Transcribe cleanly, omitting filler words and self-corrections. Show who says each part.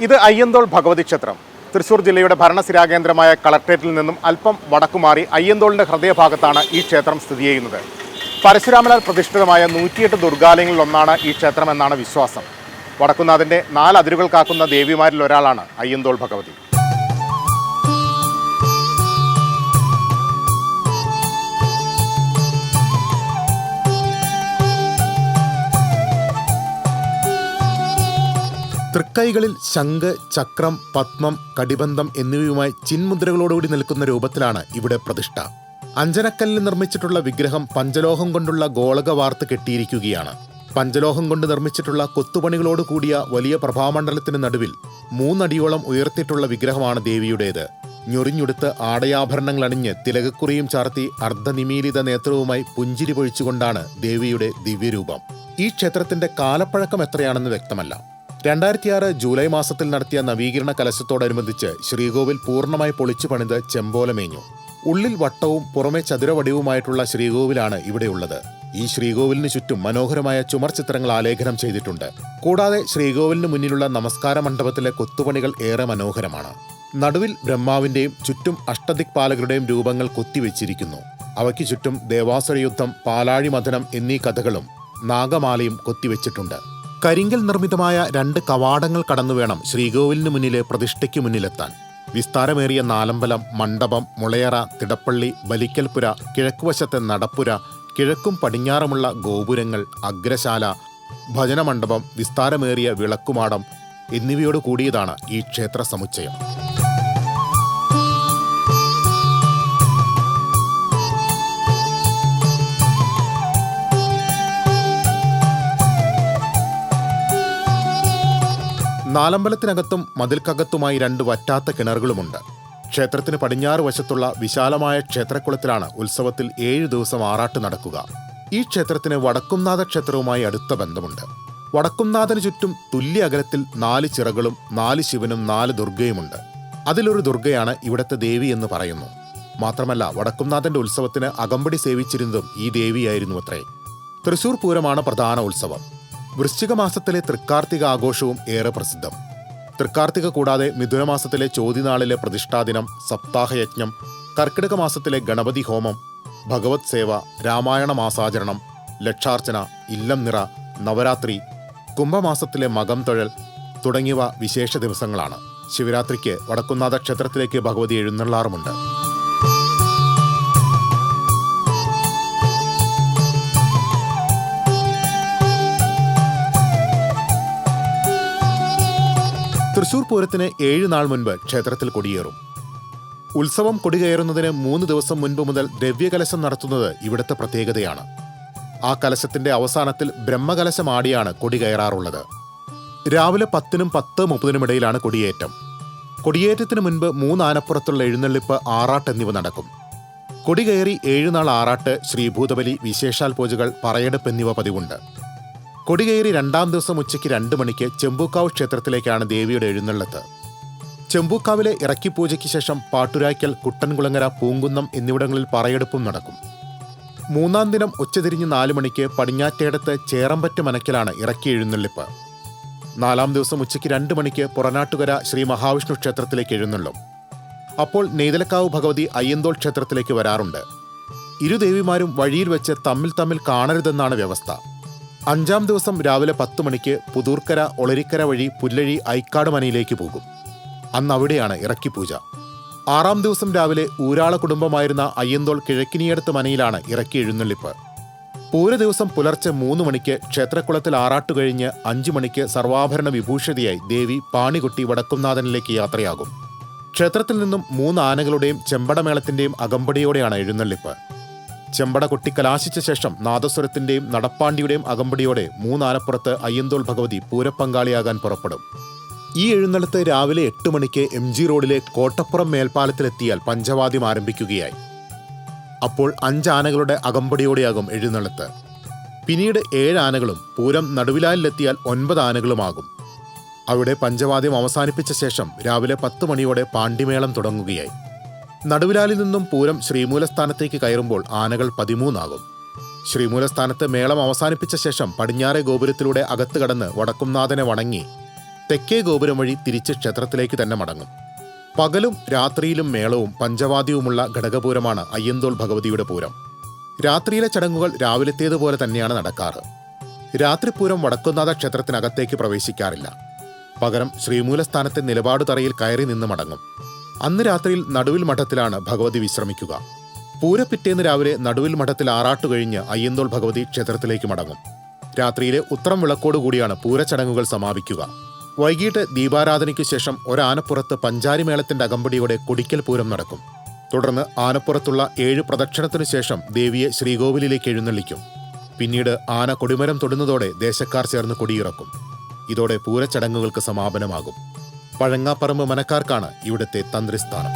Speaker 1: ഇത് അയ്യന്തോൾ ഭഗവതി ക്ഷേത്രം. തൃശ്ശൂർ ജില്ലയുടെ ഭരണസിരാകേന്ദ്രമായ കളക്ട്രേറ്റിൽ നിന്നും അല്പം വടക്കുമാറി അയ്യന്തോളിൻ്റെ ഹൃദയഭാഗത്താണ് ഈ ക്ഷേത്രം സ്ഥിതി ചെയ്യുന്നത്. പരശുരാമനാൽ പ്രതിഷ്ഠിതമായ 108 ദുർഗാലയങ്ങളിലൊന്നാണ് ഈ ക്ഷേത്രമെന്നാണ് വിശ്വാസം. വടക്കുന്നാഥൻ്റെ 4 അതിരുകൾ കാക്കുന്ന ദേവിമാരിൽ ഒരാളാണ് അയ്യന്തോൾ ഭഗവതി. തൃക്കൈകളിൽ ശംഖ്, ചക്രം, പത്മം, കടിബന്ധം എന്നിവയുമായി ചിന്മുദ്രകളോടുകൂടി നിൽക്കുന്ന രൂപത്തിലാണ് ഇവിടെ പ്രതിഷ്ഠ. അഞ്ജനക്കല്ലിൽ നിർമ്മിച്ചിട്ടുള്ള വിഗ്രഹം പഞ്ചലോഹം കൊണ്ടുള്ള ഗോളക വാർത്ത് കെട്ടിയിരിക്കുകയാണ്. പഞ്ചലോഹം കൊണ്ട് നിർമ്മിച്ചിട്ടുള്ള കൊത്തുപണികളോട് കൂടിയ വലിയ പ്രഭാമണ്ഡലത്തിന് നടുവിൽ 3 അടിയോളം ഉയർത്തിയിട്ടുള്ള വിഗ്രഹമാണ് ദേവിയുടേത്. ഞൊറിഞ്ഞുടുത്ത് ആടയാഭരണങ്ങൾ അണിഞ്ഞ് തിലകക്കുറിയും ചാർത്തി അർദ്ധനിമീലിത നേത്രവുമായി പുഞ്ചിരി പൊഴിച്ചുകൊണ്ടാണ് ദേവിയുടെ ദിവ്യരൂപം. ഈ ക്ഷേത്രത്തിന്റെ കാലപ്പഴക്കം എത്രയാണെന്ന് വ്യക്തമല്ല. 2006 ജൂലൈ മാസത്തിൽ നടത്തിയ നവീകരണ കലശത്തോടനുബന്ധിച്ച് ശ്രീകോവിൽ പൂർണ്ണമായി പൊളിച്ചു പണിത് ചെമ്പോലമേഞ്ഞു. ഉള്ളിൽ വട്ടവും പുറമെ ചതുരവടിവുമായിട്ടുള്ള ശ്രീകോവിലാണ് ഇവിടെയുള്ളത്. ഈ ശ്രീകോവിലിന് ചുറ്റും മനോഹരമായ ചുമർ ചിത്രങ്ങൾ ആലേഖനം ചെയ്തിട്ടുണ്ട്. കൂടാതെ ശ്രീകോവിലിന് മുന്നിലുള്ള നമസ്കാര മണ്ഡപത്തിലെ കൊത്തുപണികൾ ഏറെ മനോഹരമാണ്. നടുവിൽ ബ്രഹ്മാവിന്റെയും ചുറ്റും അഷ്ടദിക്പാലകരുടെയും രൂപങ്ങൾ കൊത്തിവെച്ചിരിക്കുന്നു. അവയ്ക്ക് ചുറ്റും ദേവാസുര യുദ്ധം, പാലാഴി മഥനം എന്നീ കഥകളും നാഗമാലയും കൊത്തിവെച്ചിട്ടുണ്ട്. കരിങ്കൽ നിർമ്മിതമായ 2 കവാടങ്ങൾ കടന്നുവേണം ശ്രീകോവിലിന് മുന്നിലെ പ്രതിഷ്ഠയ്ക്ക് മുന്നിലെത്താൻ. വിസ്താരമേറിയ നാലമ്പലം, മണ്ഡപം, മുളയറ, തിടപ്പള്ളി, ബലിക്കൽപുര, കിഴക്കുവശത്തെ നടപ്പുര, കിഴക്കും പടിഞ്ഞാറുമുള്ള ഗോപുരങ്ങൾ, അഗ്രശാല, ഭജനമണ്ഡപം, വിസ്താരമേറിയ വിളക്കുമാടം എന്നിവയോട് കൂടിയതാണ് ഈ ക്ഷേത്ര സമുച്ചയം. നാലമ്പലത്തിനകത്തും മതിൽക്കകത്തുമായി 2 വറ്റാത്ത കിണറുകളുമുണ്ട്. ക്ഷേത്രത്തിന് പടിഞ്ഞാറ് വശത്തുള്ള വിശാലമായ ക്ഷേത്രക്കുളത്തിലാണ് ഉത്സവത്തിൽ 7 ദിവസം ആറാട്ട് നടക്കുക. ഈ ക്ഷേത്രത്തിന് വടക്കുംനാഥ ക്ഷേത്രവുമായി അടുത്ത ബന്ധമുണ്ട്. വടക്കുംനാഥന് ചുറ്റും തുല്യ അകലത്തിൽ 4 ചിറകളും 4 ശിവനും 4 ദുർഗയുമുണ്ട്. അതിലൊരു ദുർഗയാണ് ഇവിടത്തെ ദേവി എന്ന് പറയുന്നു. മാത്രമല്ല വടക്കുംനാഥന്റെ ഉത്സവത്തിന് അകമ്പടി സേവിച്ചിരുന്നതും ഈ ദേവിയായിരുന്നു അത്രേ. തൃശ്ശൂർ പൂരമാണ് പ്രധാന ഉത്സവം. വൃശ്ചിക മാസത്തിലെ തൃക്കാർത്തിക ആഘോഷവും ഏറെ പ്രസിദ്ധം. തൃക്കാർത്തിക കൂടാതെ മിഥുനമാസത്തിലെ ചോതിനാളിലെ പ്രതിഷ്ഠാദിനം, സപ്താഹയജ്ഞം, കർക്കിടക മാസത്തിലെ ഗണപതി ഹോമം, ഭഗവത് സേവ, രാമായണ മാസാചരണം, ലക്ഷാർച്ചന, ഇല്ലം നിറ, നവരാത്രി, കുംഭമാസത്തിലെ മകം തൊഴൽ തുടങ്ങിയവ വിശേഷ ദിവസങ്ങളാണ്. ശിവരാത്രിക്ക് വടക്കുംനാഥ ക്ഷേത്രത്തിലേക്ക് ഭഗവതി എഴുന്നള്ളാറുമുണ്ട്. തൃശ്ശൂർ പൂരത്തിന് 7 നാൾ മുൻപ് ക്ഷേത്രത്തിൽ കൊടിയേറും. ഉത്സവം കൊടികയറുന്നതിന് 3 ദിവസം മുൻപ് മുതൽ ദ്രവ്യകലശം നടത്തുന്നത് ഇവിടുത്തെ പ്രത്യേകതയാണ്. ആ കലശത്തിന്റെ അവസാനത്തിൽ ബ്രഹ്മകലശം ആടിയാണ് കൊടി കയറാറുള്ളത്. രാവിലെ 10-നും 10:30-നും ഇടയിലാണ് കൊടിയേറ്റം. കൊടിയേറ്റത്തിന് മുൻപ് 3 ആനപ്പുറത്തുള്ള എഴുന്നള്ളിപ്പ്, ആറാട്ട് എന്നിവ നടക്കും. കൊടി കയറി 7 നാൾ ആറാട്ട്, ശ്രീഭൂതബലി, വിശേഷാൽ പൂജകൾ, പറയെടുപ്പ് എന്നിവ പതിവുണ്ട്. കൊടികയറി 2-ാം ദിവസം ഉച്ചയ്ക്ക് 2 മണിക്ക് ചെമ്പൂക്കാവ് ക്ഷേത്രത്തിലേക്കാണ് ദേവിയുടെ എഴുന്നള്ളത്ത്. ചെമ്പൂക്കാവിലെ ഇറക്കിപ്പൂജയ്ക്ക് ശേഷം പാട്ടുരായ്ക്കൽ, കുട്ടൻകുളങ്ങര, പൂങ്കുന്നം എന്നിവിടങ്ങളിൽ പറയെടുപ്പും നടക്കും. 3-ാം ദിനം ഉച്ചതിരിഞ്ഞ് 4 മണിക്ക് പടിഞ്ഞാറ്റേടത്ത് ചേറമ്പറ്റ് മനക്കിലാണ് ഇറക്കി എഴുന്നള്ളിപ്പ്. 4-ാം ദിവസം ഉച്ചയ്ക്ക് 2 മണിക്ക് പുറനാട്ടുകര ശ്രീ മഹാവിഷ്ണു ക്ഷേത്രത്തിലേക്ക് എഴുന്നള്ളും. അപ്പോൾ നെയ്തലക്കാവ് ഭഗവതി അയ്യന്തോൾ ക്ഷേത്രത്തിലേക്ക് വരാറുണ്ട്. ഇരുദേവിമാരും വഴിയിൽ വെച്ച് തമ്മിൽ കാണരുതെന്നാണ് വ്യവസ്ഥ. 5-ാം ദിവസം രാവിലെ 10 മണിക്ക് പുതൂർക്കര, ഒളരിക്കര വഴി പുല്ലഴി ഐക്കാട് മനയിലേക്ക് പോകും. അന്ന് അവിടെയാണ് ഇറക്കിപ്പൂജ. 6-ാം ദിവസം രാവിലെ ഊരാള കുടുംബമായിരുന്ന അയ്യന്തോൾ കിഴക്കിനിയടത്ത് മനയിലാണ് ഇറക്കി എഴുന്നള്ളിപ്പ്. പൂര ദിവസം പുലർച്ചെ 3 മണിക്ക് ക്ഷേത്രക്കുളത്തിൽ ആറാട്ട് കഴിഞ്ഞ് 5 മണിക്ക് സർവാഭരണ വിഭൂഷിതയായി ദേവി പാണികൊട്ടി വടക്കുംനാഥനിലേക്ക് യാത്രയാകും. ക്ഷേത്രത്തിൽ നിന്നും 3 ആനകളുടെയും ചെമ്പടമേളത്തിന്റെയും അകമ്പടിയോടെയാണ് എഴുന്നള്ളിപ്പ്. ചെമ്പട കൊട്ടി കലാശിച്ച ശേഷം നാദസ്വരത്തിന്റെയും നടപ്പാണ്ടിയുടെയും അകമ്പടിയോടെ 3 ആനപ്പുറത്ത് അയ്യന്തോൾ ഭഗവതി പൂരപ്പങ്കാളിയാകാൻ പുറപ്പെടും. ഈ എഴുന്നള്ളത്ത് രാവിലെ 8 മണിക്ക് MG റോഡിലെ കോട്ടപ്പുറം മേൽപ്പാലത്തിലെത്തിയാൽ പഞ്ചവാദ്യം ആരംഭിക്കുകയായി. അപ്പോൾ 5 ആനകളുടെ അകമ്പടിയോടെയാകും എഴുന്നള്ളത്ത്. പിന്നീട് 7 ആനകളും പൂരം നടുവിലാലിലെത്തിയാൽ 9 ആനകളുമാകും. അവിടെ പഞ്ചവാദ്യം അവസാനിപ്പിച്ച ശേഷം രാവിലെ 10 മണിയോടെ പാണ്ടിമേളം തുടങ്ങുകയായി. നടുവിലാലിൽ നിന്നും പൂരം ശ്രീമൂലസ്ഥാനത്തേക്ക് കയറുമ്പോൾ ആനകൾ 13 ആകും. ശ്രീമൂലസ്ഥാനത്ത് മേളം അവസാനിപ്പിച്ച ശേഷം പടിഞ്ഞാറെ ഗോപുരത്തിലൂടെ അകത്ത് കടന്ന് വടക്കുംനാഥനെ വണങ്ങി തെക്കേ ഗോപുരം വഴി തിരിച്ച് ക്ഷേത്രത്തിലേക്ക് തന്നെ മടങ്ങും. പകലും രാത്രിയിലും മേളവും പഞ്ചവാദ്യവുമുള്ള ഘടകപൂരമാണ് അയ്യന്തോൾ ഭഗവതിയുടെ പൂരം. രാത്രിയിലെ ചടങ്ങുകൾ രാവിലത്തേതുപോലെ തന്നെയാണ് നടക്കാറ്. രാത്രിപൂരം വടക്കുംനാഥ ക്ഷേത്രത്തിനകത്തേക്ക് പ്രവേശിക്കാറില്ല. പകരം ശ്രീമൂലസ്ഥാനത്തെ നിലപാട് തറയിൽ കയറി നിന്ന് മടങ്ങും. അന്ന് രാത്രിയിൽ നടുവിൽ മഠത്തിലാണ് ഭഗവതി വിശ്രമിക്കുക. പൂരപ്പിറ്റേന്ന് രാവിലെ നടുവിൽ മഠത്തിൽ ആറാട്ടു കഴിഞ്ഞ് അയ്യന്തോൾ ഭഗവതി ക്ഷേത്രത്തിലേക്ക് മടങ്ങും. രാത്രിയിലെ ഉത്രം വിളക്കോടുകൂടിയാണ് പൂരച്ചടങ്ങുകൾ സമാപിക്കുക. വൈകിട്ട് ദീപാരാധനയ്ക്കു ശേഷം ഒരാനപ്പുറത്ത് പഞ്ചാരിമേളത്തിന്റെ അകമ്പടിയോടെ കൊടിക്കൽ പൂരം നടക്കും. തുടർന്ന് ആനപ്പുറത്തുള്ള 7 പ്രദക്ഷിണത്തിനു ശേഷം ദേവിയെ ശ്രീകോവിലിലേക്ക് എഴുന്നള്ളിക്കും. പിന്നീട് ആന കൊടിമരം തൊടുന്നതോടെ ദേശക്കാർ ചേർന്ന് കൊടിയിറക്കും. ഇതോടെ പൂരച്ചടങ്ങുകൾക്ക് സമാപനമാകും. പഴങ്ങാപ്പറമ്പ് മനക്കാർക്കാണ് ഇവിടുത്തെ തന്ത്രിസ്ഥാനം.